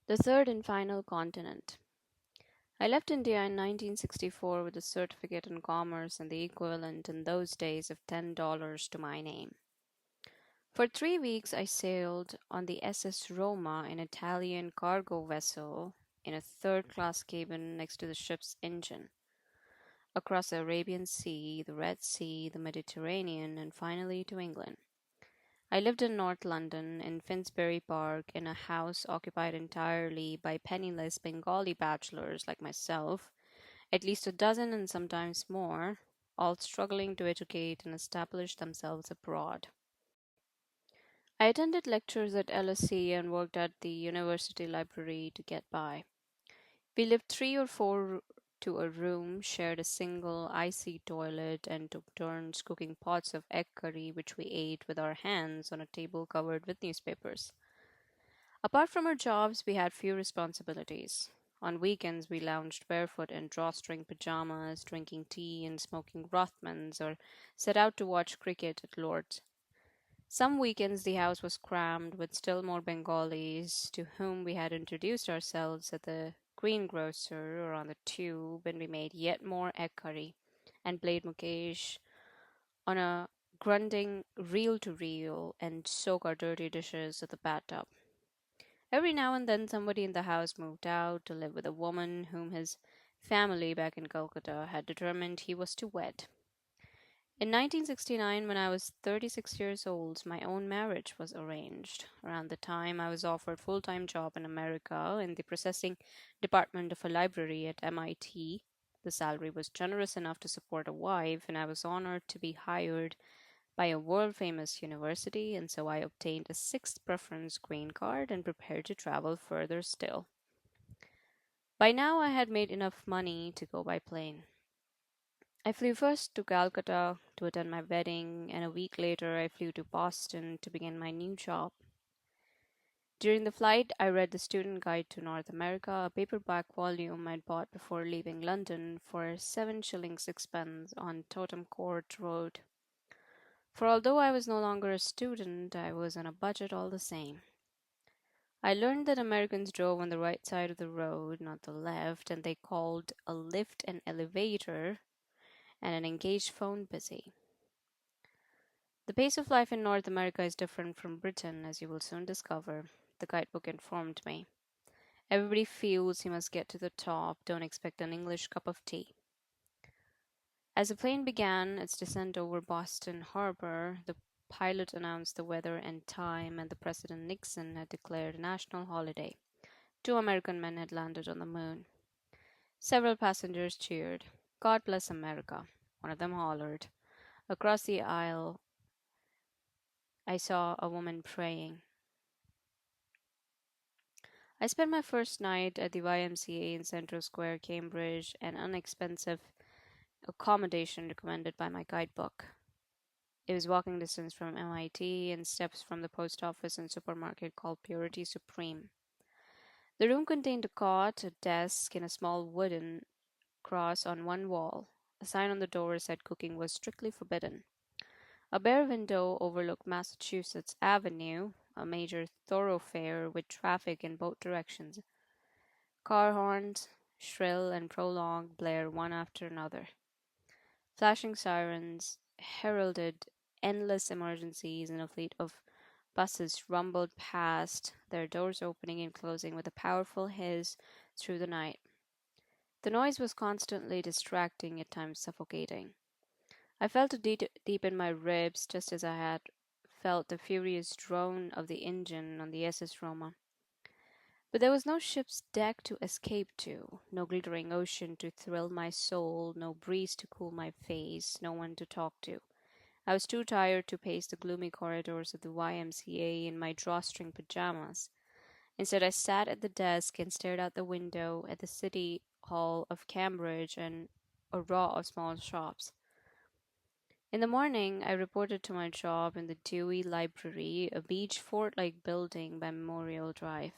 The third and final continent. I left India in 1964 with a certificate in commerce and the equivalent in those days of $10 to my name. For 3 weeks, I sailed on the SS Roma, an Italian cargo vessel, in a third class cabin next to the ship's engine, across the Arabian Sea, the Red Sea, the Mediterranean, and finally to England. I lived in North London, in Finsbury Park, in a house occupied entirely by penniless Bengali bachelors like myself, at least a dozen and sometimes more, all struggling to educate and establish themselves abroad. I attended lectures at LSE and worked at the university library to get by. We lived three or four to a room, shared a single icy toilet, and took turns cooking pots of egg curry, which we ate with our hands on a table covered with newspapers. Apart from our jobs, we had few responsibilities. On weekends, we lounged barefoot in drawstring pajamas, drinking tea and smoking Rothmans, or set out to watch cricket at Lord's. Some weekends the house was crammed with still more Bengalis to whom we had introduced ourselves at the greengrocer or on the tube, and we made yet more egg curry and played Mukesh on a grunting reel to reel and soak our dirty dishes at the bathtub. Every now and then somebody in the house moved out to live with a woman whom his family back in Calcutta had determined he was to wed. In 1969, when I was 36 years old, my own marriage was arranged. Around the time I was offered full-time job in America in the processing department of a library at MIT. The salary was generous enough to support a wife, and I was honored to be hired by a world-famous university, and so I obtained a sixth preference green card and prepared to travel further still. By now, I had made enough money to go by plane. I flew first to Calcutta to attend my wedding, and a week later I flew to Boston to begin my new job. During the flight, I read The Student Guide to North America, a paperback volume I'd bought before leaving London for 7 shillings 6 pence on Tottenham Court Road. For although I was no longer a student, I was on a budget all the same. I learned that Americans drove on the right side of the road, not the left, and they called a lift an elevator and an engaged phone busy. The pace of life in North America is different from Britain, as you will soon discover, the guidebook informed me. Everybody feels he must get to the top, don't expect an English cup of tea. As the plane began its descent over Boston Harbor, the pilot announced the weather and time, and the President Nixon had declared a national holiday. Two American men had landed on the moon. Several passengers cheered. God bless America, one of them hollered. Across the aisle, I saw a woman praying. I spent my first night at the YMCA in Central Square, Cambridge, an inexpensive accommodation recommended by my guidebook. It was walking distance from MIT and steps from the post office and supermarket called Purity Supreme. The room contained a cot, a desk, and a small wooden cross on one wall. A sign on the door said cooking was strictly forbidden. A bare window overlooked Massachusetts Avenue, a major thoroughfare with traffic in both directions. Car horns, shrill and prolonged, blared one after another. Flashing sirens heralded endless emergencies, and a fleet of buses rumbled past, their doors opening and closing with a powerful hiss through the night. The noise was constantly distracting, at times suffocating. I felt it deep in my ribs, just as I had felt the furious drone of the engine on the SS Roma. But there was no ship's deck to escape to, no glittering ocean to thrill my soul, no breeze to cool my face, no one to talk to. I was too tired to pace the gloomy corridors of the YMCA in my drawstring pajamas. Instead, I sat at the desk and stared out the window at the city hall of Cambridge and a row of small shops. In the morning, I reported to my job in the Dewey Library, a beach fort like building by Memorial Drive.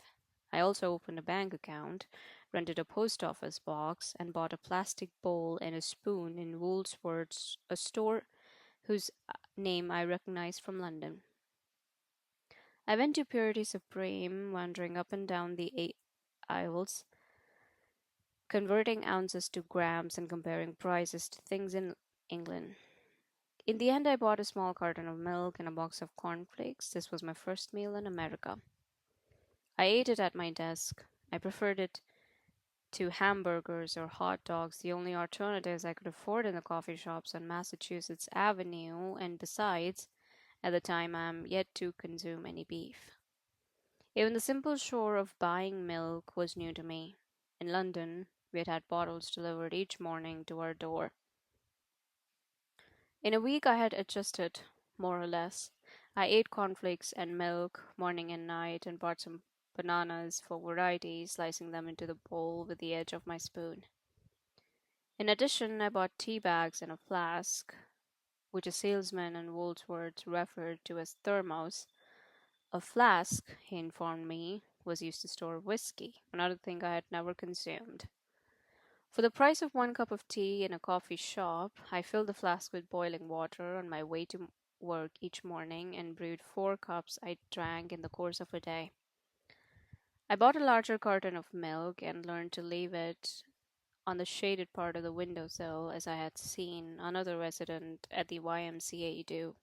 I also opened a bank account, rented a post office box, and bought a plastic bowl and a spoon in Woolworth's, a store whose name I recognized from London. I went to Purity Supreme, wandering up and down the aisles, converting ounces to grams and comparing prices to things in England. In the end, I bought a small carton of milk and a box of cornflakes. This was my first meal in America. I ate it at my desk. I preferred it to hamburgers or hot dogs, the only alternatives I could afford in the coffee shops on Massachusetts Avenue, and besides, at the time I am yet to consume any beef. Even the simple chore of buying milk was new to me. In London, we had had bottles delivered each morning to our door. In a week, I had adjusted, more or less. I ate cornflakes and milk morning and night and bought some bananas for variety, slicing them into the bowl with the edge of my spoon. In addition, I bought tea bags and a flask, which a salesman in Woolworths referred to as thermos. A flask, he informed me, was used to store whiskey, another thing I had never consumed. For the price of one cup of tea in a coffee shop, I filled the flask with boiling water on my way to work each morning and brewed 4 cups I drank in the course of a day. I bought a larger carton of milk and learned to leave it on the shaded part of the windowsill as I had seen another resident at the YMCA do.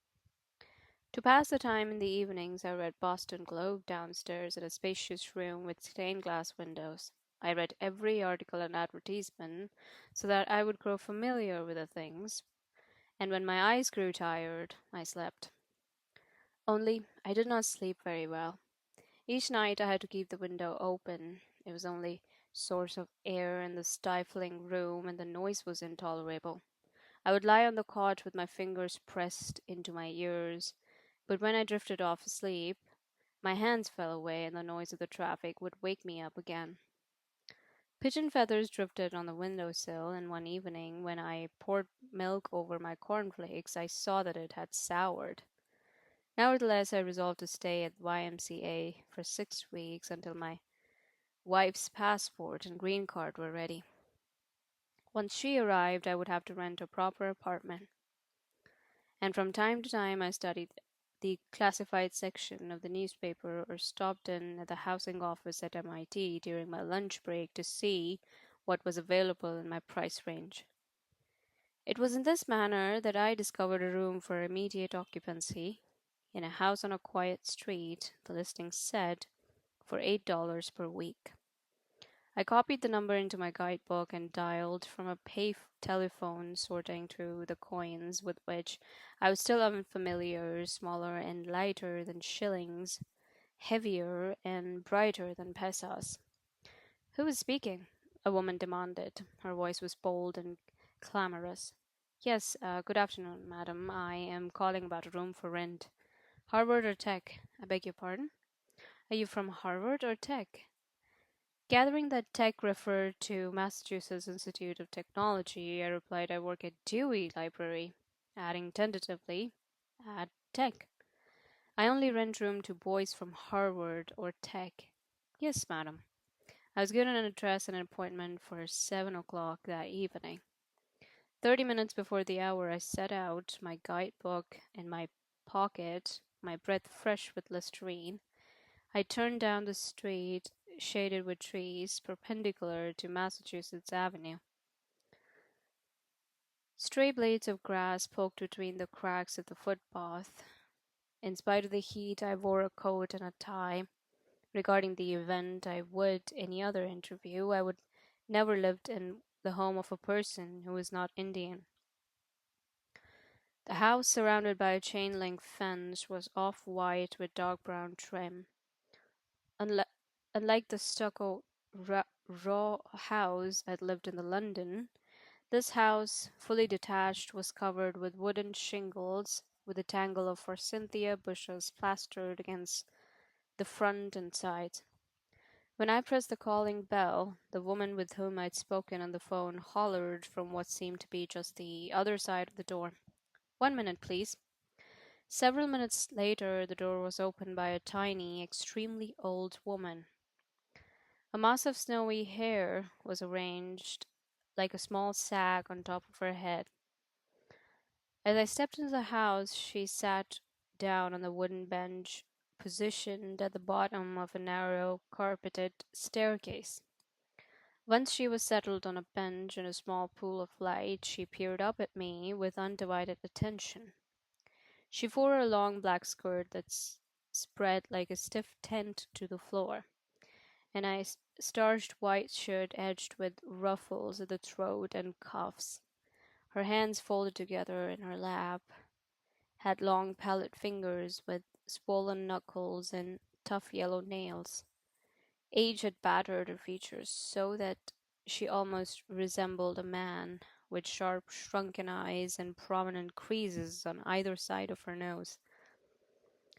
To pass the time in the evenings, I read Boston Globe downstairs in a spacious room with stained glass windows. I read every article and advertisement so that I would grow familiar with the things, and when my eyes grew tired, I slept. Only I did not sleep very well. Each night I had to keep the window open. It was only source of air in the stifling room, and the noise was intolerable. I would lie on the cot with my fingers pressed into my ears, but when I drifted off asleep, my hands fell away and the noise of the traffic would wake me up again. Pigeon feathers drifted on the windowsill, and one evening, when I poured milk over my cornflakes, I saw that it had soured. Nevertheless, I resolved to stay at YMCA for 6 weeks until my wife's passport and green card were ready. Once she arrived, I would have to rent a proper apartment, and from time to time I studied the classified section of the newspaper or stopped in at the housing office at MIT during my lunch break to see what was available in my price range. It was in this manner that I discovered a room for immediate occupancy in a house on a quiet street, the listing said, for $8 per week. I copied the number into my guidebook and dialed from a pay telephone, sorting through the coins with which I was still unfamiliar, smaller and lighter than shillings, heavier and brighter than pesos. Who was speaking? A woman demanded. Her voice was bold and clamorous. Yes, good afternoon, madam. I am calling about a room for rent. Harvard or Tech? I beg your pardon? Are you from Harvard or Tech? Gathering that Tech referred to Massachusetts Institute of Technology, I replied I work at Dewey Library, adding tentatively, at Tech. I only rent room to boys from Harvard or Tech. Yes, madam. I was given an address and an appointment for 7 o'clock that evening. 30 minutes before the hour, I set out, my guidebook in my pocket, my breath fresh with Listerine. I turned down the street shaded with trees perpendicular to Massachusetts Avenue. Stray blades of grass poked between the cracks of the footpath. In spite of the heat, I wore a coat and a tie. Regarding the event, I would any other interview. I would never lived in the home of a person who was not Indian. The house, surrounded by a chain link fence, was off white with dark brown trim. Unli- Unlike the stucco raw house I'd lived in the London, this house, fully detached, was covered with wooden shingles, with a tangle of forsythia bushes plastered against the front and sides. When I pressed the calling bell, the woman with whom I'd spoken on the phone hollered from what seemed to be just the other side of the door. 1 minute, please. Several minutes later, the door was opened by a tiny, extremely old woman. A mass of snowy hair was arranged like a small sack on top of her head. As I stepped into the house, she sat down on the wooden bench positioned at the bottom of a narrow, carpeted staircase. Once she was settled on a bench in a small pool of light, she peered up at me with undivided attention. She wore a long black skirt that spread like a stiff tent to the floor, and a starched white shirt edged with ruffles at the throat and cuffs. Her hands folded together in her lap had long pallid fingers with swollen knuckles and tough yellow nails. Age had battered her features so that she almost resembled a man, with sharp, shrunken eyes and prominent creases on either side of her nose.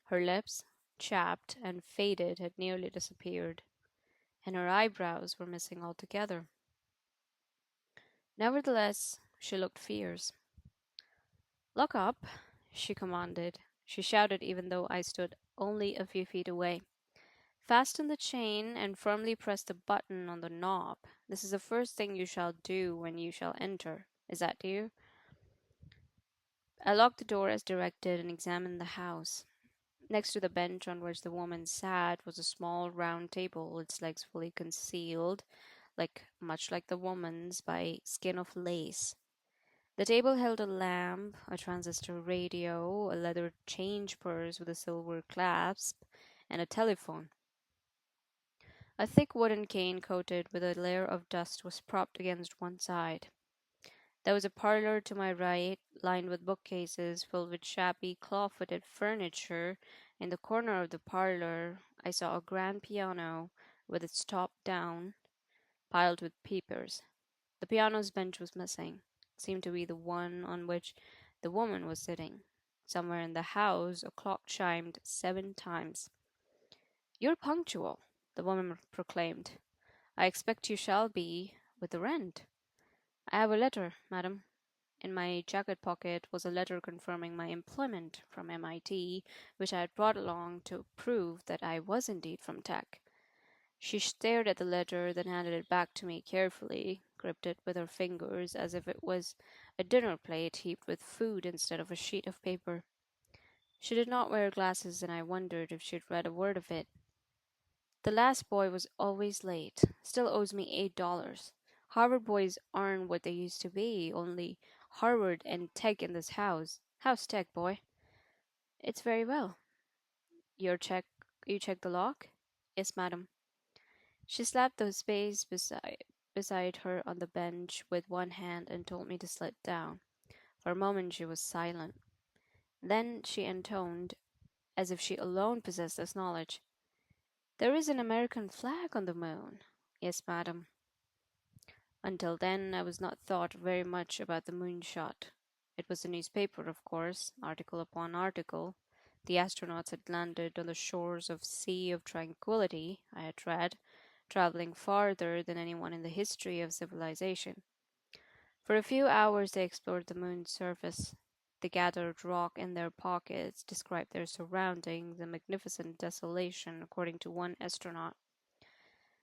Her lips, chapped and faded, had nearly disappeared, and her eyebrows were missing altogether. Nevertheless, she looked fierce. "Look up," she commanded. She shouted even though I stood only a few feet away. "Fasten the chain and firmly press the button on the knob. This is the first thing you shall do when you shall enter. Is that clear?" I locked the door as directed and examined the house. Next to the bench on which the woman sat was a small round table, its legs fully concealed, much like the woman's, by skin of lace. The table held a lamp, a transistor radio, a leather change purse with a silver clasp, and a telephone. A thick wooden cane coated with a layer of dust was propped against one side. There was a parlor to my right, lined with bookcases filled with shabby claw-footed furniture. In the corner of the parlor, I saw a grand piano with its top down, piled with papers. The piano's bench was missing. It seemed to be the one on which the woman was sitting. Somewhere in the house, a clock chimed 7 times. "You're punctual," the woman proclaimed. "I expect you shall be with the rent." "I have a letter, madam." In my jacket pocket was a letter confirming my employment from MIT, which I had brought along to prove that I was indeed from Tech. She stared at the letter, then handed it back to me carefully, gripped it with her fingers as if it was a dinner plate heaped with food instead of a sheet of paper. She did not wear glasses, and I wondered if she'd read a word of it. "The last boy was always late. Still owes me $8. Harvard boys aren't what they used to be, only Harvard and Tech in this house. How's Tech, boy?" "It's very well." Your check you checked the lock?" "Yes, madam." She slapped the space beside her on the bench with one hand and told me to sit down. For a moment she was silent. Then she intoned, as if she alone possessed this knowledge, "There is an American flag on the moon." "Yes, madam." Until then I was not thought very much about the moonshot. It was a newspaper, of course, article upon article. The astronauts had landed on the shores of Sea of Tranquility, I had read, traveling farther than anyone in the history of civilization. For a few hours they explored the moon's surface. They gathered rock in their pockets, described their surroundings, a magnificent desolation, according to one astronaut,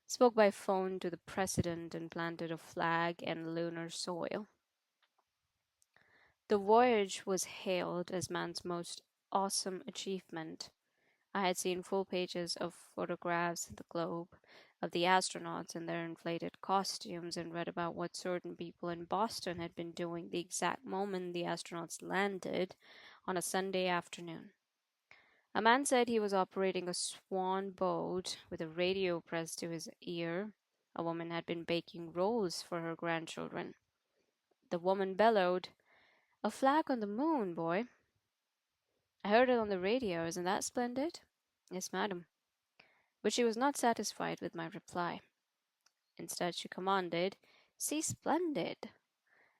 spoke by phone to the president, and planted a flag in lunar soil. The voyage was hailed as man's most awesome achievement. I had seen full pages of photographs in the Globe of the astronauts in their inflated costumes and read about what certain people in Boston had been doing the exact moment the astronauts landed on a Sunday afternoon. A man said he was operating a swan boat with a radio pressed to his ear. A woman had been baking rolls for her grandchildren. The woman bellowed, "A flag on the moon, boy." "I heard it on the radio. Isn't that splendid?" "Yes, madam." But she was not satisfied with my reply. Instead, she commanded, "See splendid."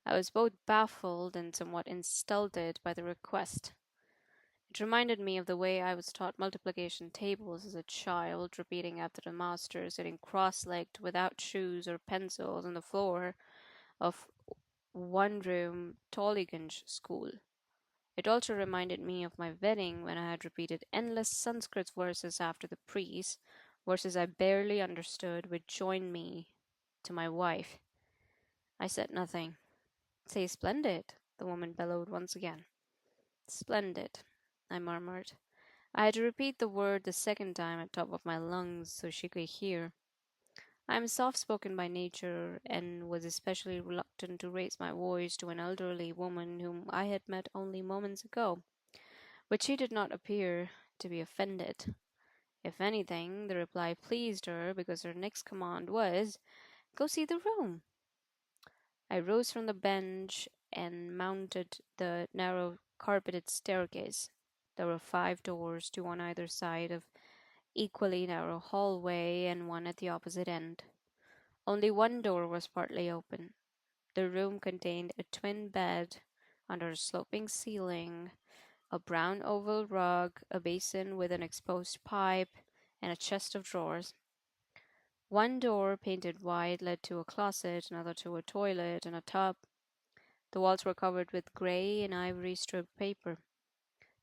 I was both baffled and somewhat insulted by the request. It reminded me of the way I was taught multiplication tables as a child, repeating after the master, sitting cross-legged without shoes or pencils on the floor of one-room Tollygunge school. It also reminded me of my wedding when I had repeated endless Sanskrit verses after the priest, verses I barely understood, which joined me to my wife. I said nothing. "Say splendid," the woman bellowed once again. "Splendid," I murmured. I had to repeat the word the second time at top of my lungs so she could hear. I am soft spoken by nature and was especially reluctant to raise my voice to an elderly woman whom I had met only moments ago, but she did not appear to be offended. If anything, the reply pleased her because her next command was, "Go see the room." I rose from the bench and mounted the narrow carpeted staircase. There were 5 doors, two on either side of equally narrow hallway and one at the opposite end. Only one door was partly open. The room contained a twin bed under a sloping ceiling, a brown oval rug, a basin with an exposed pipe, and a chest of drawers. One door, painted white, led to a closet, another to a toilet and a tub. The walls were covered with grey and ivory striped paper.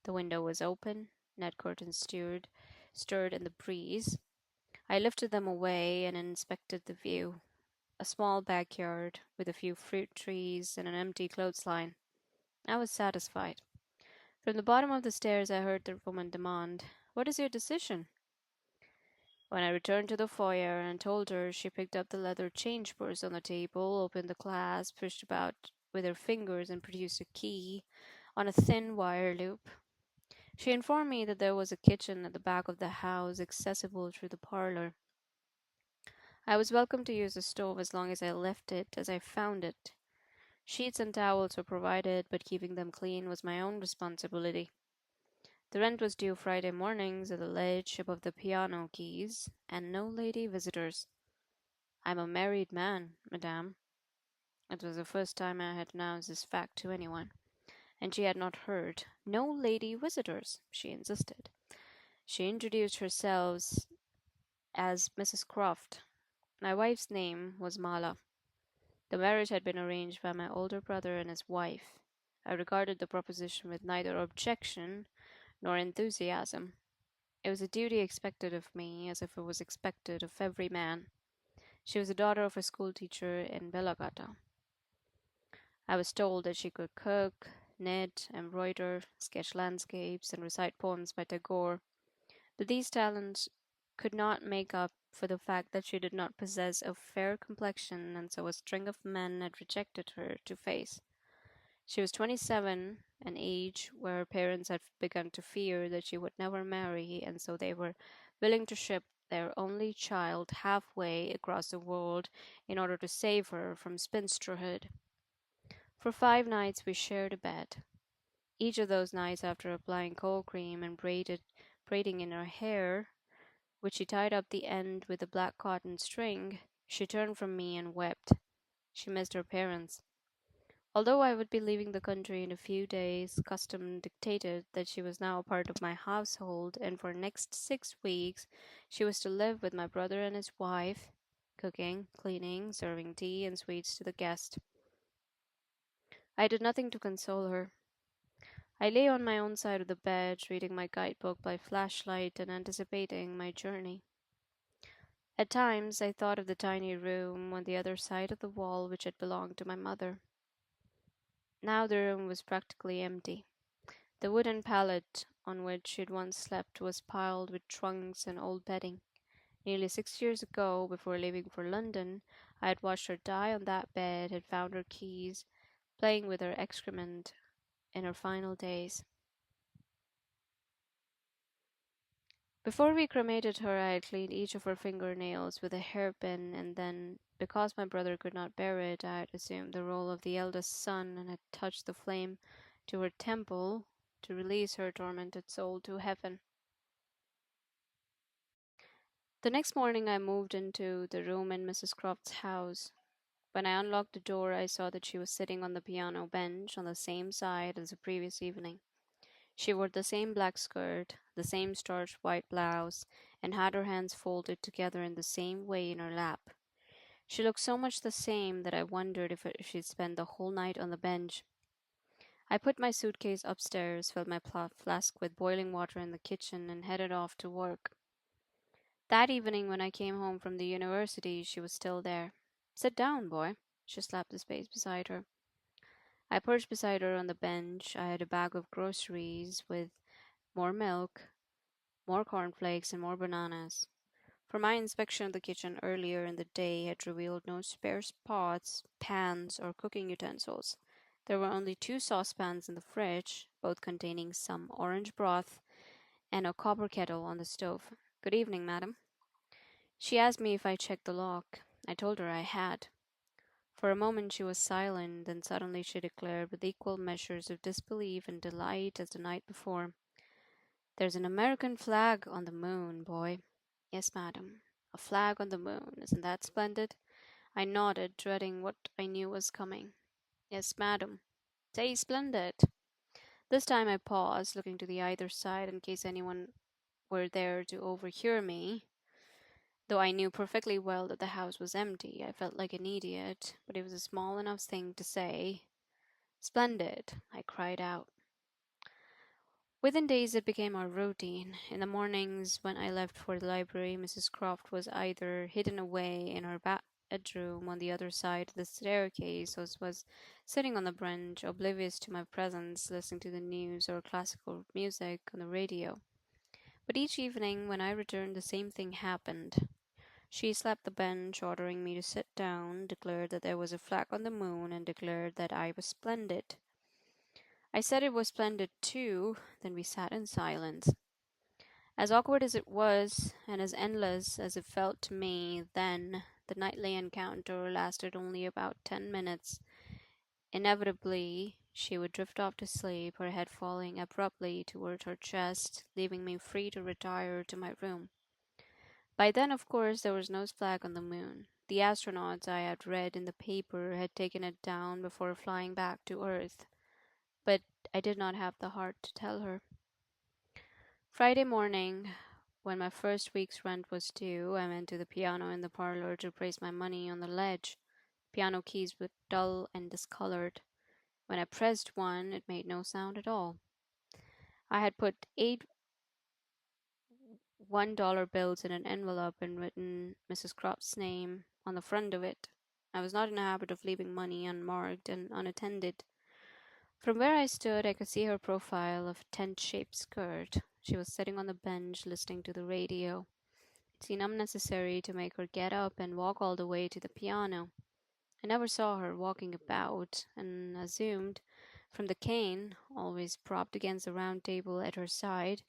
The window was open, net curtains stirred in the breeze. I lifted them away and inspected the view. A small backyard with a few fruit trees and an empty clothesline. I was satisfied. From the bottom of the stairs, I heard the woman demand, "What is your decision?" When I returned to the foyer and told her, she picked up the leather change purse on the table, opened the clasp, pushed about with her fingers, and produced a key on a thin wire loop. She informed me that there was a kitchen at the back of the house accessible through the parlor. I was welcome to use the stove as long as I left it as I found it. Sheets and towels were provided, but keeping them clean was my own responsibility. The rent was due Friday mornings at the ledge above the piano keys, and no lady visitors. "I'm a married man, madame." It was the first time I had announced this fact to anyone, and she had not heard. "No lady visitors," she insisted. She introduced herself as Mrs. Croft. My wife's name was Mala. The marriage had been arranged by my older brother and his wife. I regarded the proposition with neither objection nor enthusiasm. It was a duty expected of me, as if it was expected of every man. She was the daughter of a schoolteacher in Belagata. I was told that she could cook, knit, embroider, sketch landscapes, and recite poems by Tagore, but these talents could not make up for the fact that she did not possess a fair complexion, and so a string of men had rejected her to face. She was 27, an age where her parents had begun to fear that she would never marry, and so they were willing to ship their only child halfway across the world in order to save her from spinsterhood. For 5 nights we shared a bed. Each of those nights, after applying cold cream and braiding in her hair, which she tied up the end with a black cotton string, she turned from me and wept. She missed her parents. Although I would be leaving the country in a few days, custom dictated that she was now a part of my household, and for the next 6 weeks she was to live with my brother and his wife, cooking, cleaning, serving tea and sweets to the guests. I did nothing to console her. I lay on my own side of the bed, reading my guidebook by flashlight and anticipating my journey. At times I thought of the tiny room on the other side of the wall which had belonged to my mother. Now the room was practically empty. The wooden pallet on which she had once slept was piled with trunks and old bedding. Nearly 6 years ago, before leaving for London, I had watched her die on that bed, had found her keys, playing with her excrement in her final days. Before we cremated her, I had cleaned each of her fingernails with a hairpin, and then, because my brother could not bear it, I had assumed the role of the eldest son and had touched the flame to her temple to release her tormented soul to heaven. The next morning, I moved into the room in Mrs. Croft's house. When I unlocked the door, I saw that she was sitting on the piano bench on the same side as the previous evening. She wore the same black skirt, the same starched white blouse, and had her hands folded together in the same way in her lap. She looked so much the same that I wondered if she'd spend the whole night on the bench. I put my suitcase upstairs, filled my flask with boiling water in the kitchen, and headed off to work. That evening, when I came home from the university, she was still there. "Sit down, boy." She slapped the space beside her. I perched beside her on the bench. I had a bag of groceries with more milk, More cornflakes and more bananas. For my inspection of the kitchen earlier in the day had revealed no spare pots, pans, or cooking utensils. There were only two saucepans in the fridge, both containing some orange broth, and a copper kettle on the stove. Good evening, madam. She asked me if I checked the lock. I told her I had. For a moment she was silent, then suddenly she declared, with equal measures of disbelief and delight as the night before, "There's an American flag on the moon, boy." "Yes, madam. A flag on the moon. Isn't that splendid?" I nodded, dreading what I knew was coming. "Yes, madam." "Say splendid." This time I paused, looking to the either side in case anyone were there to overhear me. Though I knew perfectly well that the house was empty, I felt like an idiot, but it was a small enough thing to say. "Splendid!" I cried out. Within days it became our routine. In the mornings, when I left for the library, Mrs. Croft was either hidden away in her bedroom on the other side of the staircase, or was sitting on the bench, oblivious to my presence, listening to the news or classical music on the radio. But each evening, when I returned, the same thing happened. She slapped the bench, ordering me to sit down, declared that there was a flag on the moon, and declared that I was splendid. I said it was splendid too, then we sat in silence. As awkward as it was, and as endless as it felt to me then, the nightly encounter lasted only about 10 minutes. Inevitably, she would drift off to sleep, her head falling abruptly toward her chest, leaving me free to retire to my room. By then, of course, there was no flag on the moon. The astronauts I had read in the paper had taken it down before flying back to Earth, but I did not have the heart to tell her. Friday morning, when my first week's rent was due, I went to the piano in the parlor to place my money on the ledge. Piano keys were dull and discolored. When I pressed one, it made no sound at all. I had put 8 $1 bills in an envelope and written Mrs. Croft's name on the front of it. I was not in the habit of leaving money unmarked and unattended. From where I stood, I could see her profile of tent-shaped skirt. She was sitting on the bench listening to the radio. It seemed unnecessary to make her get up and walk all the way to the piano. I never saw her walking about, and assumed, from the cane, always propped against the round table at her side,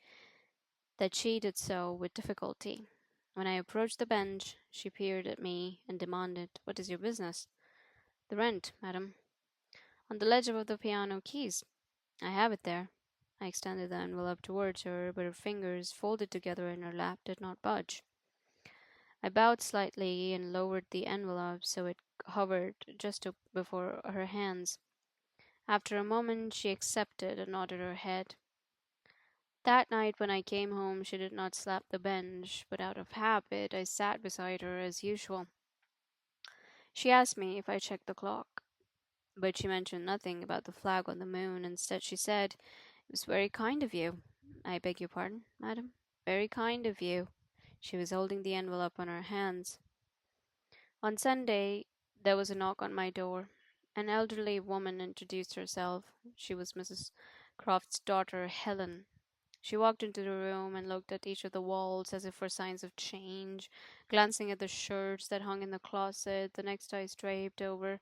that she did so with difficulty. When I approached the bench, she peered at me and demanded, "What is your business?" "The rent, madam." "On the ledge of the piano keys." "I have it there." I extended the envelope towards her, but her fingers, folded together in her lap, did not budge. I bowed slightly and lowered the envelope so it hovered just before her hands. After a moment, she accepted and nodded her head. That night, when I came home, she did not slap the bench, but out of habit, I sat beside her as usual. She asked me if I checked the clock, but she mentioned nothing about the flag on the moon. Instead, she said, "It was very kind of you." "I beg your pardon, madam?" "Very kind of you." She was holding the envelope on her hands. On Sunday, there was a knock on my door. An elderly woman introduced herself. She was Mrs. Croft's daughter, Helen. She walked into the room and looked at each of the walls as if for signs of change, glancing at the shirts that hung in the closet, the neckties draped over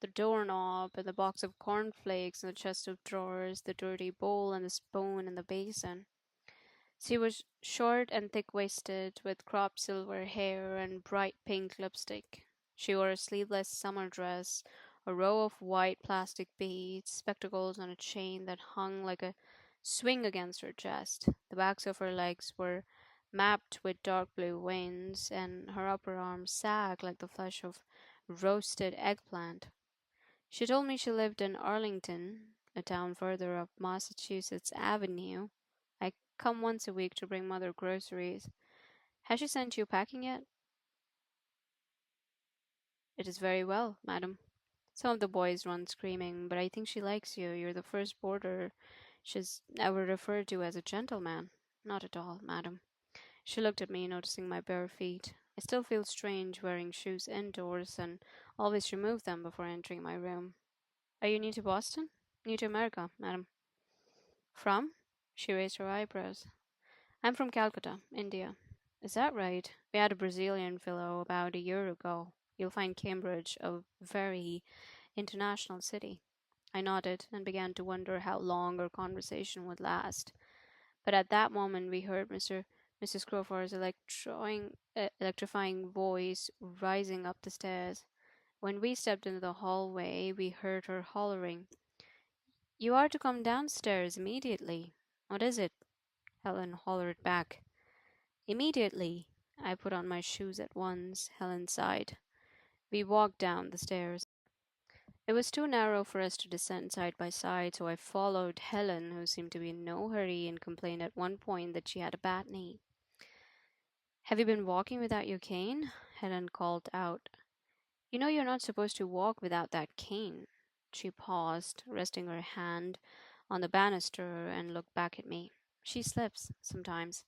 the doorknob, and the box of cornflakes and the chest of drawers, the dirty bowl and the spoon and the basin. She was short and thick-waisted, with cropped silver hair and bright pink lipstick. She wore a sleeveless summer dress, a row of white plastic beads, spectacles on a chain that hung like a swing against her chest. The backs of her legs were mapped with dark blue veins, and her upper arms sagged like the flesh of roasted eggplant. She told me she lived in Arlington, a town further up Massachusetts Avenue. I come once a week to bring mother groceries. Has she sent you packing yet? It is very well, madam. Some of the boys run screaming, but I think she likes you. You're the first boarder she's ever referred to as a gentleman. Not at all, madam. She looked at me, noticing my bare feet. I still feel strange wearing shoes indoors and always remove them before entering my room. Are you new to Boston? New to America, madam. From? She raised her eyebrows. I'm from Calcutta, India. Is that right? We had a Brazilian fellow about a year ago. You'll find Cambridge a very international city. I nodded and began to wonder how long our conversation would last. But at that moment, we heard Mrs. Crawford's electrifying voice rising up the stairs. When we stepped into the hallway, we heard her hollering, "You are to come downstairs immediately." "What is it?" Helen hollered back. "Immediately." I put on my shoes at once. Helen sighed. We walked down the stairs. It was too narrow for us to descend side by side, so I followed Helen, who seemed to be in no hurry and complained at one point that she had a bad knee. "Have you been walking without your cane?" Helen called out. "You know you're not supposed to walk without that cane." She paused, resting her hand on the banister, and looked back at me. "She slips, sometimes."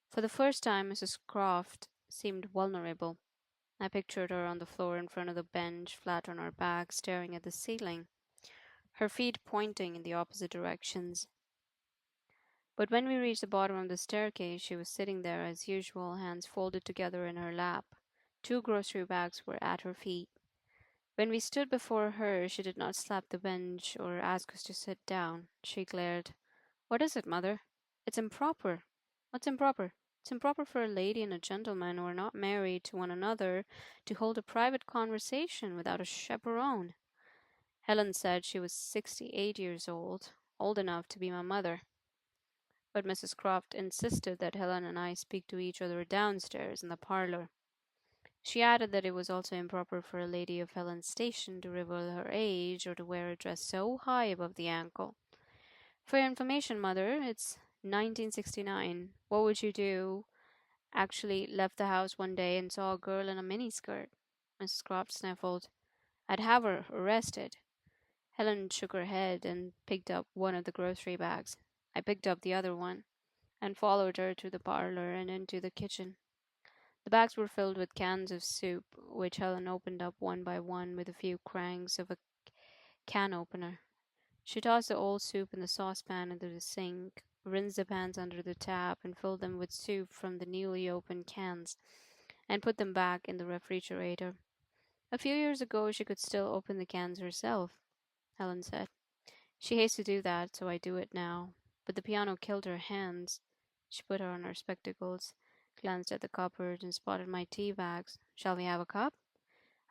For the first time, Mrs. Croft seemed vulnerable. I pictured her on the floor in front of the bench, flat on her back, staring at the ceiling, her feet pointing in the opposite directions. But when we reached the bottom of the staircase, she was sitting there as usual, hands folded together in her lap. Two grocery bags were at her feet. When we stood before her, she did not slap the bench or ask us to sit down. She glared. "What is it, mother?" "It's improper." "What's improper?" "It's improper for a lady and a gentleman who are not married to one another to hold a private conversation without a chaperone." Helen said she was 68 years old enough to be my mother. But Mrs. Croft insisted that Helen and I speak to each other downstairs in the parlor. She added that it was also improper for a lady of Helen's station to reveal her age or to wear a dress so high above the ankle. "For your information, mother, it's 1969. What would you do?" "Actually left the house one day and saw a girl in a miniskirt." Mrs. Croft sniffled. "I'd have her arrested." Helen shook her head and picked up one of the grocery bags. I picked up the other one and followed her to the parlor and into the kitchen. The bags were filled with cans of soup, which Helen opened up one by one with a few cranks of a can opener. She tossed the old soup in the saucepan into the sink, rinsed the pans under the tap, and filled them with soup from the newly opened cans, and put them back in the refrigerator. "A few years ago she could still open the cans herself," Helen said. "She hates to do that, so I do it now. But the piano killed her hands." She put on her spectacles, glanced at the cupboard, and spotted my tea bags. "Shall we have a cup?"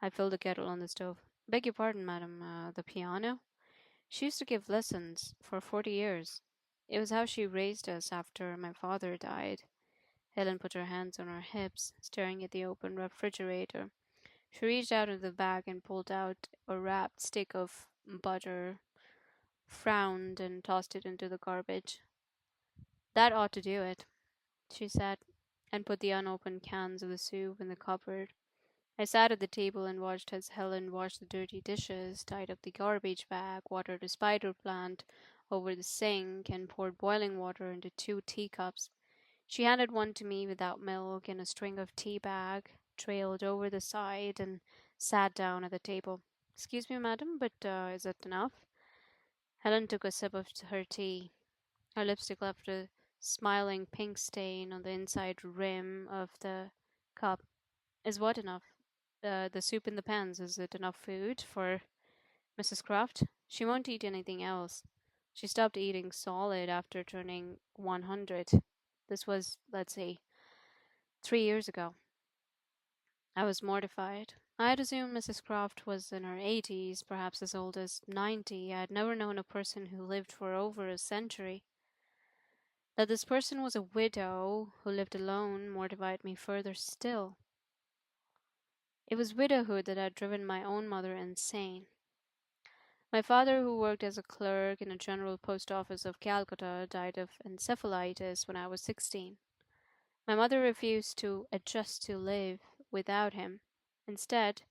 I filled the kettle on the stove. "Beg your pardon, madam, the piano?" "She used to give lessons for 40 years. It was how she raised us after my father died." Helen put her hands on her hips, staring at the open refrigerator. She reached out into the bag and pulled out a wrapped stick of butter, frowned, and tossed it into the garbage. "That ought to do it," she said, and put the unopened cans of the soup in the cupboard. I sat at the table and watched as Helen washed the dirty dishes, tied up the garbage bag, watered a spider plant over the sink, and poured boiling water into two teacups. She handed one to me without milk, and a string of tea bag trailed over the side, and sat down at the table. "Excuse me, madam, but is it enough?" Helen took a sip of her tea. Her lipstick left a smiling pink stain on the inside rim of the cup. "Is what enough?" The soup in the pans. Is it enough food for Mrs. Croft? She won't eat anything else. She stopped eating solid after turning 100. This was, let's say, 3 years ago. I was mortified. I had assumed Mrs. Croft was in her 80s, perhaps as old as 90. I had never known a person who lived for over a century. That this person was a widow who lived alone mortified me further still. It was widowhood that had driven my own mother insane. My father, who worked as a clerk in a general post office of Calcutta, died of encephalitis when I was 16. My mother refused to adjust to live without him. Instead,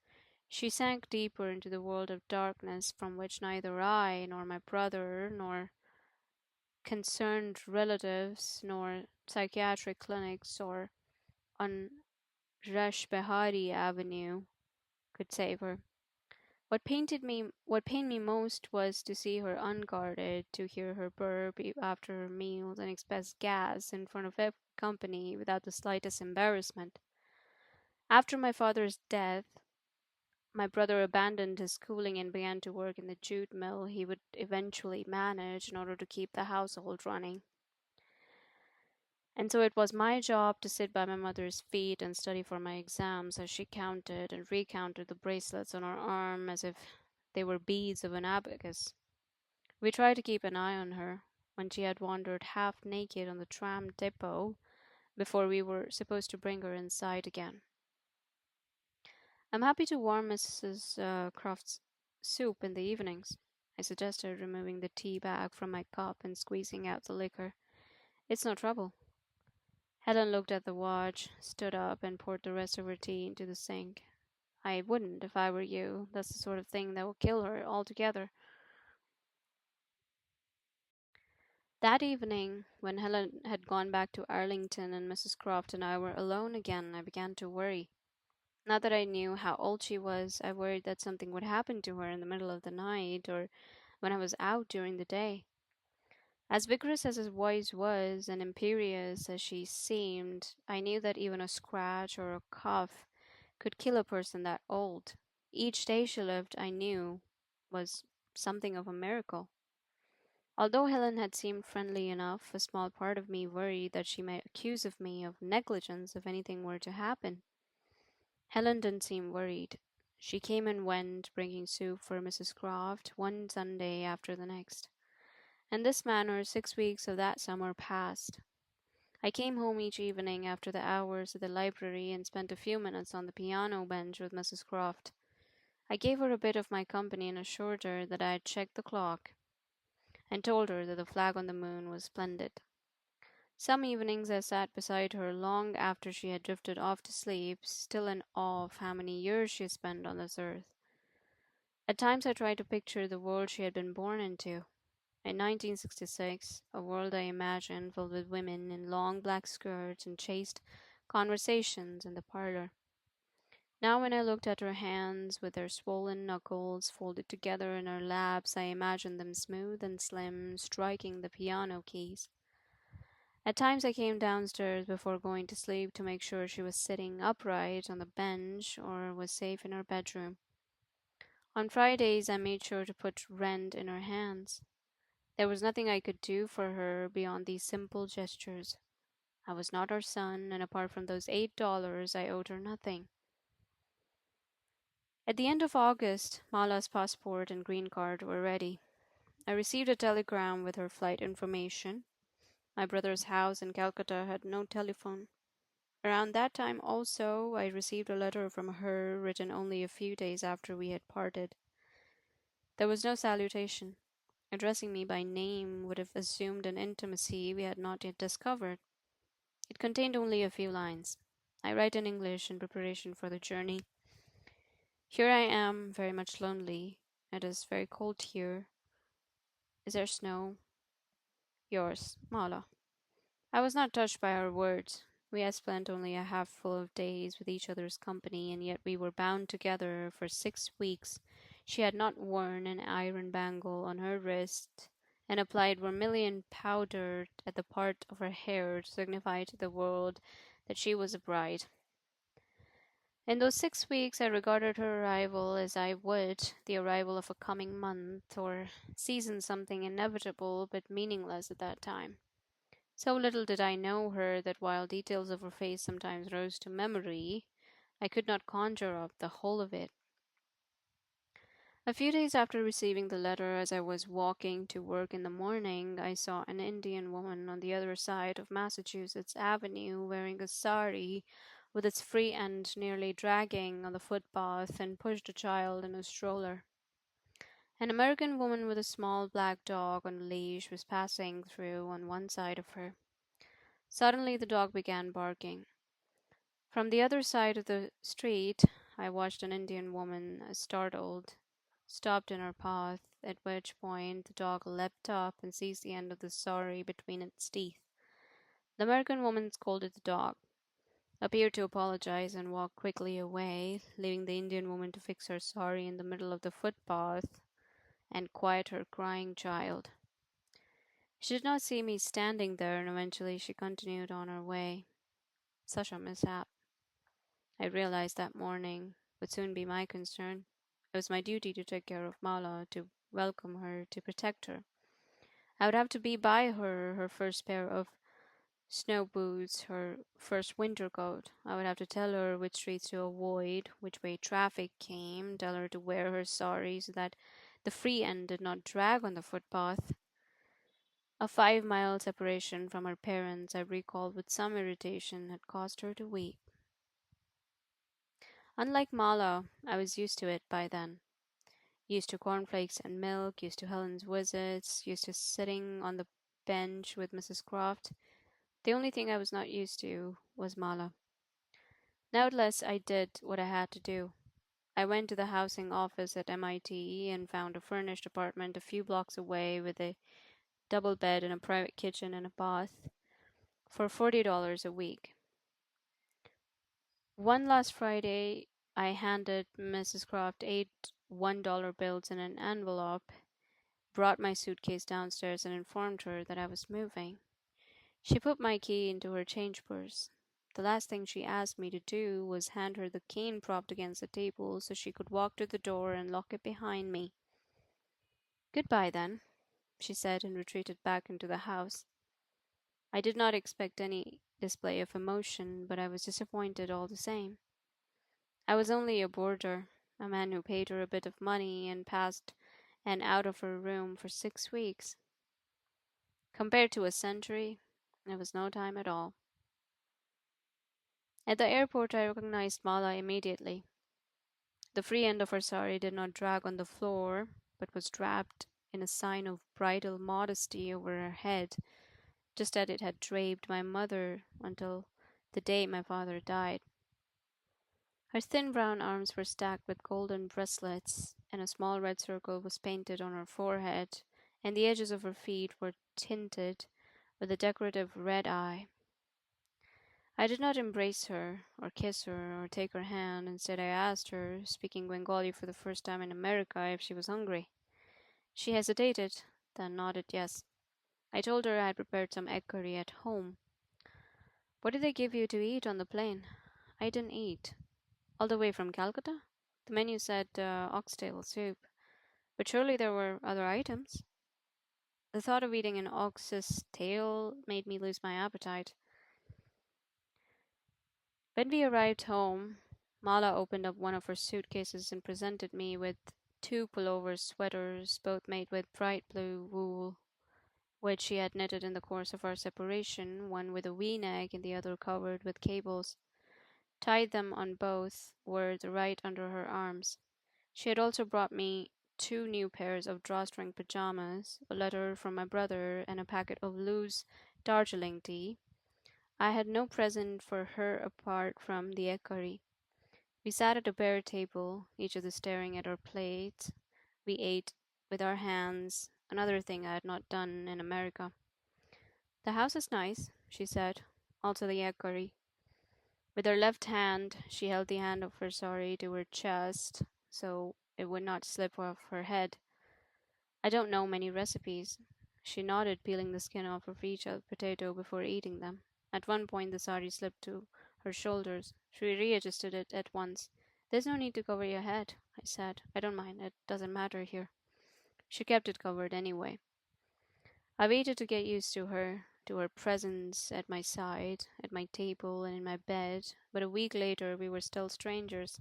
she sank deeper into the world of darkness from which neither I, nor my brother, nor concerned relatives, nor psychiatric clinics, or on Rash Behari Avenue could save her. What pained me most was to see her unguarded, to hear her burp after her meals and express gas in front of company without the slightest embarrassment. After my father's death, my brother abandoned his schooling and began to work in the jute mill he would eventually manage in order to keep the household running. And so it was my job to sit by my mother's feet and study for my exams as she counted and recounted the bracelets on her arm as if they were beads of an abacus. We tried to keep an eye on her when she had wandered half naked on the tram depot before we were supposed to bring her inside again. I'm happy to warm Mrs. Croft's soup in the evenings, I suggested, removing the tea bag from my cup and squeezing out the liquor. It's no trouble. Helen looked at the watch, stood up, and poured the rest of her tea into the sink. I wouldn't if I were you. That's the sort of thing that will kill her altogether. That evening, when Helen had gone back to Arlington and Mrs. Croft and I were alone again, I began to worry. Not that I knew how old she was, I worried that something would happen to her in the middle of the night or when I was out during the day. As vigorous as his voice was and imperious as she seemed, I knew that even a scratch or a cough could kill a person that old. Each day she lived, I knew, was something of a miracle. Although Helen had seemed friendly enough, a small part of me worried that she might accuse of me of negligence if anything were to happen. Helen didn't seem worried. She came and went, bringing soup for Mrs. Croft one Sunday after the next. In this manner, 6 weeks of that summer passed. I came home each evening after the hours at the library and spent a few minutes on the piano bench with Mrs. Croft. I gave her a bit of my company and assured her that I had checked the clock, and told her that the flag on the moon was splendid. Some evenings I sat beside her long after she had drifted off to sleep, still in awe of how many years she had spent on this earth. At times I tried to picture the world she had been born into. In 1966, a world I imagined filled with women in long black skirts and chaste conversations in the parlor. Now, when I looked at her hands with their swollen knuckles folded together in her laps, I imagined them smooth and slim, striking the piano keys. At times, I came downstairs before going to sleep to make sure she was sitting upright on the bench or was safe in her bedroom. On Fridays, I made sure to put rent in her hands. There was nothing I could do for her beyond these simple gestures. I was not her son, and apart from those $8, I owed her nothing. At the end of August, Mala's passport and green card were ready. I received a telegram with her flight information. My brother's house in Calcutta had no telephone. Around that time also, I received a letter from her written only a few days after we had parted. There was no salutation. Addressing me by name would have assumed an intimacy we had not yet discovered. It contained only a few lines. I write in English in preparation for the journey. Here I am, very much lonely. It is very cold here. Is there snow? Yours, Mala. I was not touched by her words. We had spent only a half-full of days with each other's company, and yet we were bound together for 6 weeks. She had not worn an iron bangle on her wrist, and applied vermilion powder at the part of her hair to signify to the world that she was a bride. In those 6 weeks, I regarded her arrival as I would the arrival of a coming month or season, something inevitable but meaningless at that time. So little did I know her that while details of her face sometimes rose to memory, I could not conjure up the whole of it. A few days after receiving the letter, as I was walking to work in the morning, I saw an Indian woman on the other side of Massachusetts Avenue wearing a sari with its free end nearly dragging on the footpath and pushed a child in a stroller. An American woman with a small black dog on a leash was passing through on one side of her. Suddenly the dog began barking. From the other side of the street, I watched an Indian woman, startled, stopped in her path, at which point the dog leapt up and seized the end of the sari between its teeth. The American woman scolded the dog, appeared to apologize, and walked quickly away, leaving the Indian woman to fix her sari in the middle of the footpath and quiet her crying child. She did not see me standing there, and eventually she continued on her way. Such a mishap, I realized that morning, would soon be my concern. It was my duty to take care of Mala, to welcome her, to protect her. I would have to be by her, her first pair of snow boots, her first winter coat. I would have to tell her which streets to avoid, which way traffic came, tell her to wear her sari so that the free end did not drag on the footpath. A 5 mile separation from her parents, I recalled with some irritation, had caused her to weep. Unlike Mala, I was used to it by then. Used to cornflakes and milk, used to Helen's visits, used to sitting on the bench with Mrs. Croft. The only thing I was not used to was Mala. Nevertheless, I did what I had to do. I went to the housing office at MIT and found a furnished apartment a few blocks away with a double bed and a private kitchen and a bath for $40 a week. One last Friday, I handed Mrs. Croft eight $1 bills in an envelope, brought my suitcase downstairs, and informed her that I was moving. She put my key into her change purse. The last thing she asked me to do was hand her the cane propped against the table so she could walk to the door and lock it behind me. Goodbye, then, she said, and retreated back into the house. I did not expect any display of emotion, but I was disappointed all the same. I was only a boarder, a man who paid her a bit of money and passed and out of her room for 6 weeks. Compared to a century, it was no time at all. At the airport, I recognized Mala immediately. The free end of her sari did not drag on the floor, but was draped in a sign of bridal modesty over her head, just as it had draped my mother until the day my father died. Her thin brown arms were stacked with golden bracelets, and a small red circle was painted on her forehead, and the edges of her feet were tinted with a decorative red eye. I did not embrace her, or kiss her, or take her hand. Instead, I asked her, speaking Bengali for the first time in America, if she was hungry. She hesitated, then nodded yes. I told her I had prepared some egg curry at home. What did they give you to eat on the plane? I didn't eat. All the way from Calcutta? The menu said oxtail soup, but surely there were other items. The thought of eating an ox's tail made me lose my appetite. When we arrived home, Mala opened up one of her suitcases and presented me with two pullover sweaters, both made with bright blue wool, which she had knitted in the course of our separation, one with a V-neck and the other covered with cables. Tied them on both were the right under her arms. She had also brought me two new pairs of drawstring pajamas, a letter from my brother, and a packet of loose Darjeeling tea. I had no present for her apart from the egg curry. We sat at a bare table, each of us staring at our plates. We ate with our hands, another thing I had not done in America. The house is nice, she said, also the egg curry. With her left hand, she held the hand of her sari to her chest so it would not slip off her head. I don't know many recipes. She nodded, peeling the skin off of each potato before eating them. At one point, the sari slipped to her shoulders. She readjusted it at once. There's no need to cover your head, I said. I don't mind. It doesn't matter here. She kept it covered anyway. I waited to get used to her presence at my side, at my table, and in my bed, but a week later we were still strangers.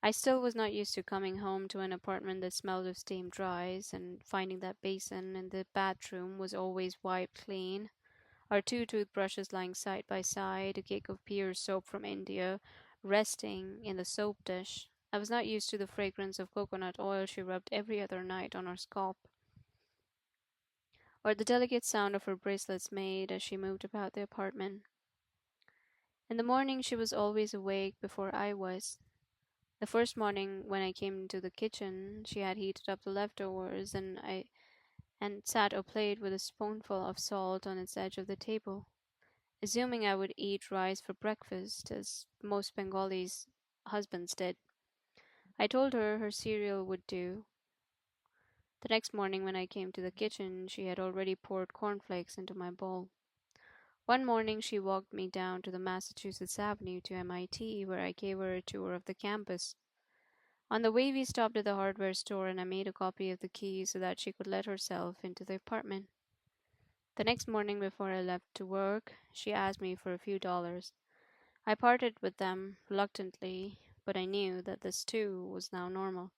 I still was not used to coming home to an apartment that smelled of steam dries and finding that basin in the bathroom was always wiped clean, our two toothbrushes lying side by side, a cake of pear soap from India resting in the soap dish. I was not used to the fragrance of coconut oil she rubbed every other night on her scalp, or the delicate sound of her bracelets made as she moved about the apartment. In the morning she was always awake before I was. The first morning when I came into the kitchen, she had heated up the leftovers and sat a plate with a spoonful of salt on its edge of the table, assuming I would eat rice for breakfast, as most Bengalis' husbands did. I told her her cereal would do. The next morning, when I came to the kitchen, she had already poured cornflakes into my bowl. One morning, she walked me down to the Massachusetts Avenue to MIT, where I gave her a tour of the campus. On the way, we stopped at the hardware store, and I made a copy of the key so that she could let herself into the apartment. The next morning, before I left to work, she asked me for a few dollars. I parted with them reluctantly, but I knew that this too was now normal.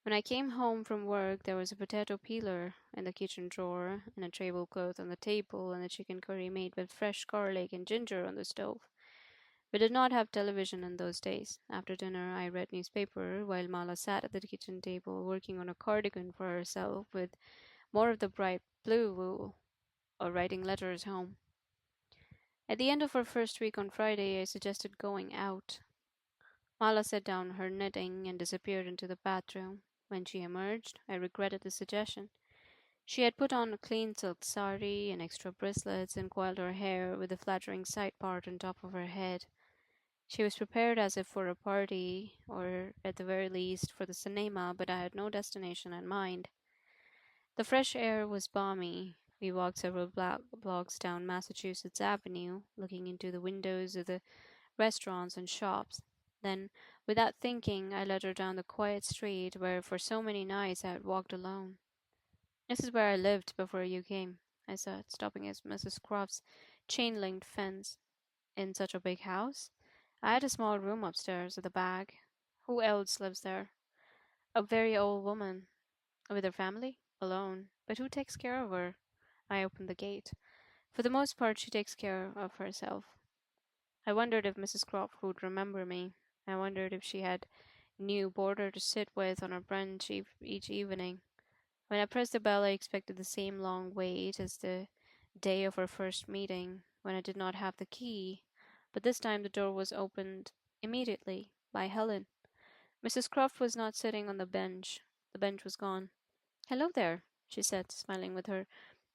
When I came home from work, there was a potato peeler in the kitchen drawer, and a tablecloth on the table, and a chicken curry made with fresh garlic and ginger on the stove. We did not have television in those days. After dinner, I read newspaper while Mala sat at the kitchen table working on a cardigan for herself with more of the bright blue wool, or writing letters home. At the end of our first week on Friday, I suggested going out. Mala set down her knitting and disappeared into the bathroom. When she emerged, I regretted the suggestion. She had put on a clean silk sari and extra bracelets and coiled her hair with a flattering side part on top of her head. She was prepared as if for a party, or at the very least for the cinema, but I had no destination in mind. The fresh air was balmy. We walked several blocks down Massachusetts Avenue, looking into the windows of the restaurants and shops. Then, without thinking, I led her down the quiet street where for so many nights I had walked alone. This is where I lived before you came, I said, stopping at Mrs. Croft's chain linked fence. In such a big house? I had a small room upstairs at the back. Who else lives there? A very old woman. With her family? Alone. But who takes care of her? I opened the gate. For the most part, she takes care of herself. I wondered if Mrs. Croft would remember me. I wondered if she had new boarder to sit with on her brunch each evening. When I pressed the bell, I expected the same long wait as the day of our first meeting, when I did not have the key. But this time the door was opened immediately by Helen. Mrs. Croft was not sitting on the bench. The bench was gone. "Hello there," she said, smiling with her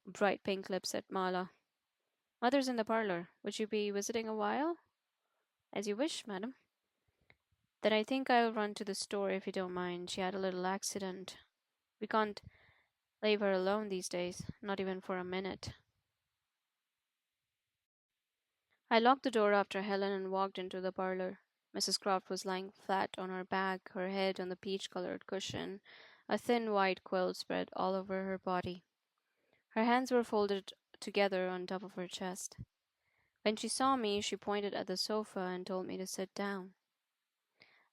bright pink lips at Mala. "Mother's in the parlor. Would you be visiting a while?" "As you wish, madam." "Then I think I'll run to the store if you don't mind. She had a little accident. We can't leave her alone these days, not even for a minute." I locked the door after Helen and walked into the parlor. Mrs. Croft was lying flat on her back, her head on the peach colored cushion, a thin white quilt spread all over her body. Her hands were folded together on top of her chest. When she saw me, she pointed at the sofa and told me to sit down.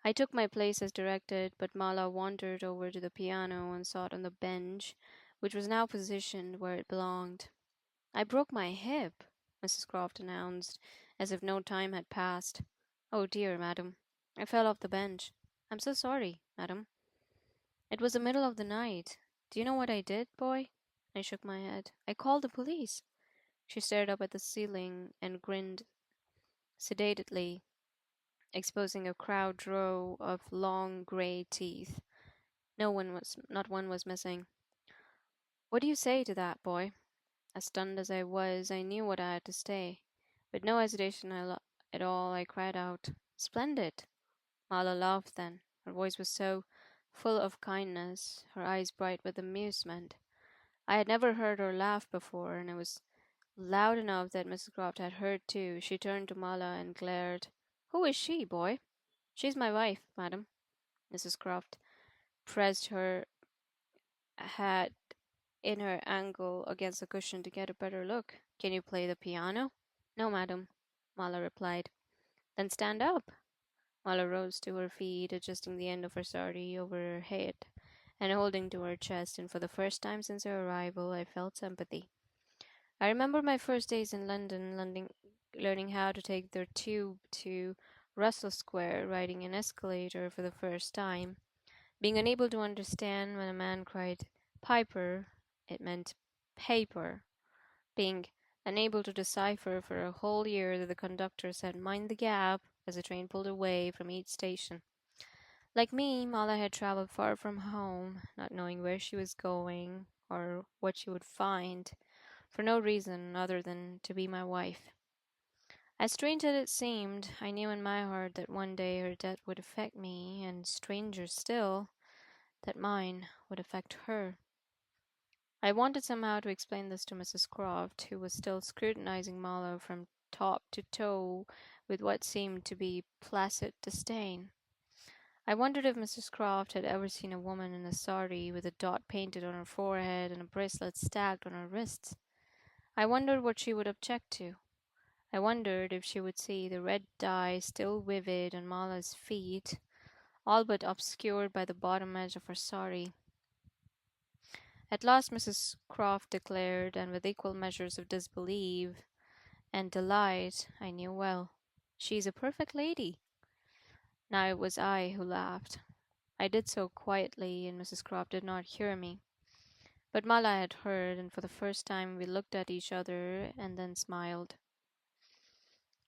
I took my place as directed, but Mala wandered over to the piano and sat on the bench, which was now positioned where it belonged. "I broke my hip," Mrs. Croft announced, as if no time had passed. "Oh dear, madam. I fell off the bench. I'm so sorry, madam. It was the middle of the night. Do you know what I did, boy?" I shook my head. "I called the police." She stared up at the ceiling and grinned sedately, exposing a proud row of long gray teeth. Not one was missing. "What do you say to that, boy?" As stunned as I was, I knew what I had to say. With no hesitation at all, I cried out, "Splendid!" Mala laughed then. Her voice was so full of kindness, her eyes bright with amusement. I had never heard her laugh before, and it was loud enough that Mrs. Croft had heard too. She turned to Mala and glared. "Who is she, boy?" "She's my wife, madam." Mrs. Croft pressed her hat in her angle against the cushion to get a better look. "Can you play the piano?" "No, madam," Mala replied. "Then stand up." Mala rose to her feet, adjusting the end of her sari over her head and holding to her chest, and for the first time since her arrival, I felt sympathy. I remember my first days in London, learning how to take the tube to Russell Square, riding an escalator for the first time, being unable to understand when a man cried "Piper," it meant paper, being unable to decipher for a whole year that the conductor said "mind the gap" as the train pulled away from each station. Like me, Mala had traveled far from home, not knowing where she was going or what she would find, for no reason other than to be my wife. As strange as it seemed, I knew in my heart that one day her death would affect me, and stranger still, that mine would affect her. I wanted somehow to explain this to Mrs. Croft, who was still scrutinizing Marlowe from top to toe with what seemed to be placid disdain. I wondered if Mrs. Croft had ever seen a woman in a sari with a dot painted on her forehead and a bracelet stacked on her wrists. I wondered what she would object to. I wondered if she would see the red dye still vivid on Mala's feet, all but obscured by the bottom edge of her sari. At last Mrs. Croft declared, and with equal measures of disbelief and delight I knew well, "She's a perfect lady." Now it was I who laughed. I did so quietly, and Mrs. Croft did not hear me. But Mala had heard, and for the first time we looked at each other and then smiled.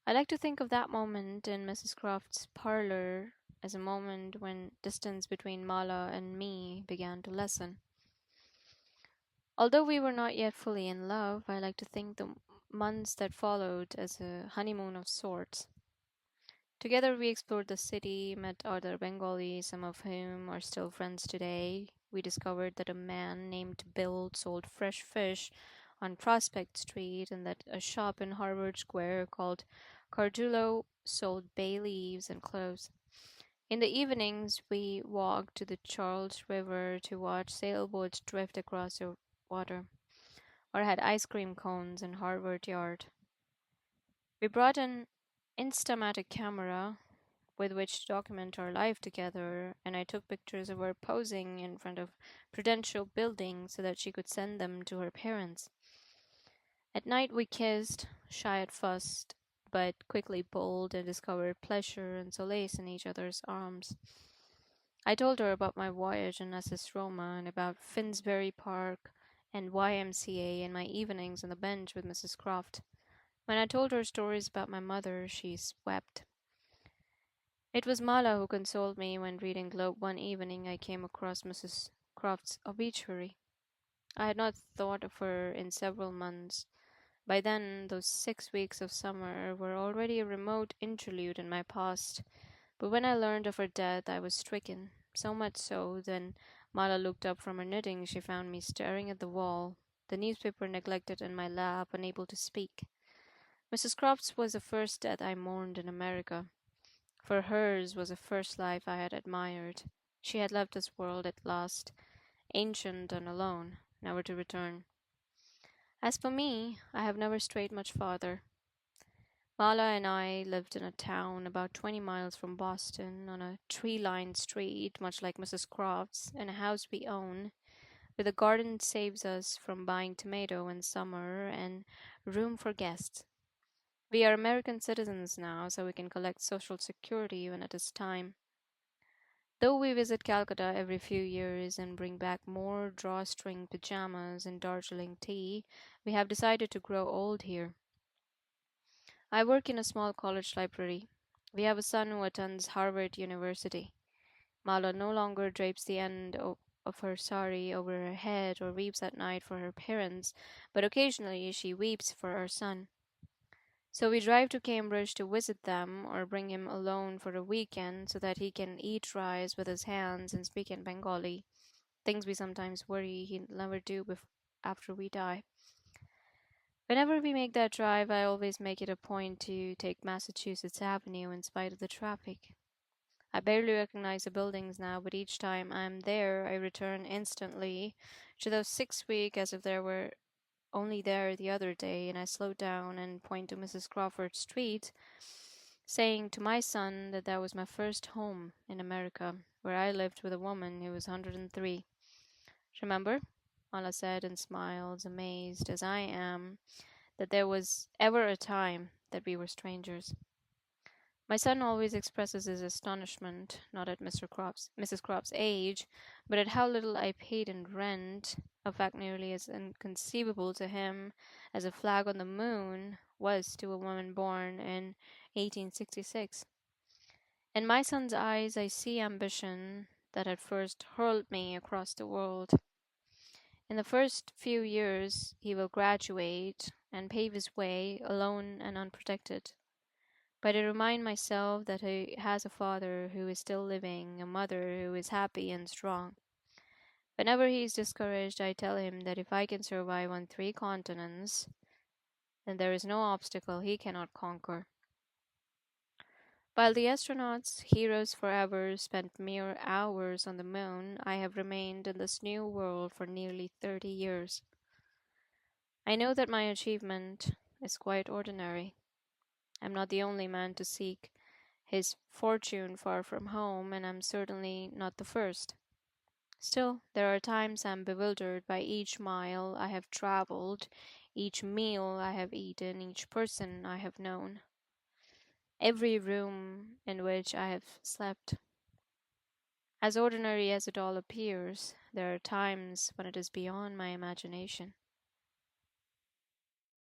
I like to think of that moment in Mrs. Croft's parlour as a moment when distance between Mala and me began to lessen. Although we were not yet fully in love, I like to think the months that followed as a honeymoon of sorts. Together we explored the city, met other Bengalis, some of whom are still friends today. We discovered that a man named Bill sold fresh fish on Prospect Street and that a shop in Harvard Square called Cardullo sold bay leaves and cloves. In the evenings, we walked to the Charles River to watch sailboats drift across the water, or had ice cream cones in Harvard Yard. We brought an Instamatic camera with which to document our life together, and I took pictures of her posing in front of Prudential buildings so that she could send them to her parents. At night we kissed, shy at first, but quickly bold and discovered pleasure and solace in each other's arms. I told her about my voyage in SS Roma and about Finsbury Park and YMCA and my evenings on the bench with Mrs. Croft. When I told her stories about my mother, she wept. It was Mala who consoled me when reading Globe one evening I came across Mrs. Croft's obituary. I had not thought of her in several months. By then, those 6 weeks of summer were already a remote interlude in my past. But when I learned of her death, I was stricken. So much so, that Mala looked up from her knitting, she found me staring at the wall, the newspaper neglected in my lap, unable to speak. Mrs. Croft's was the first death I mourned in America, for hers was the first life I had admired. She had left this world at last, ancient and alone, never to return. As for me, I have never strayed much farther. Mala and I lived in a town about 20 miles from Boston, on a tree lined street, much like Mrs. Croft's, in a house we own, where the garden saves us from buying tomato in summer and room for guests. We are American citizens now, so we can collect Social Security when it is time. Though we visit Calcutta every few years and bring back more drawstring pajamas and Darjeeling tea, we have decided to grow old here. I work in a small college library. We have a son who attends Harvard University. Mala no longer drapes the end of her sari over her head or weeps at night for her parents, but occasionally she weeps for our son. So we drive to Cambridge to visit them or bring him alone for a weekend so that he can eat rice with his hands and speak in Bengali, things we sometimes worry he'll never do after we die. Whenever we make that drive, I always make it a point to take Massachusetts Avenue in spite of the traffic. I barely recognize the buildings now, but each time I'm there, I return instantly to those 6 weeks as if they were only there the other day, and I slow down and point to Mrs. Crawford Street, saying to my son that that was my first home in America, where I lived with a woman who was 103. Remember? Mala said and smiled, amazed as I am that there was ever a time that we were strangers. My son always expresses his astonishment, not at Mrs. Crop's age, but at how little I paid in rent, a fact nearly as inconceivable to him as a flag on the moon was to a woman born in 1866. In my son's eyes, I see ambition that had first hurled me across the world. In the first few years, he will graduate and pave his way alone and unprotected. But I remind myself that he has a father who is still living, a mother who is happy and strong. Whenever he is discouraged, I tell him that if I can survive on three continents, then there is no obstacle he cannot conquer. While the astronauts, heroes forever, spent mere hours on the moon, I have remained in this new world for nearly 30 years. I know that my achievement is quite ordinary. I'm not the only man to seek his fortune far from home, and I'm certainly not the first. Still, there are times I'm bewildered by each mile I have traveled, each meal I have eaten, each person I have known, every room in which I have slept. As ordinary as it all appears, there are times when it is beyond my imagination.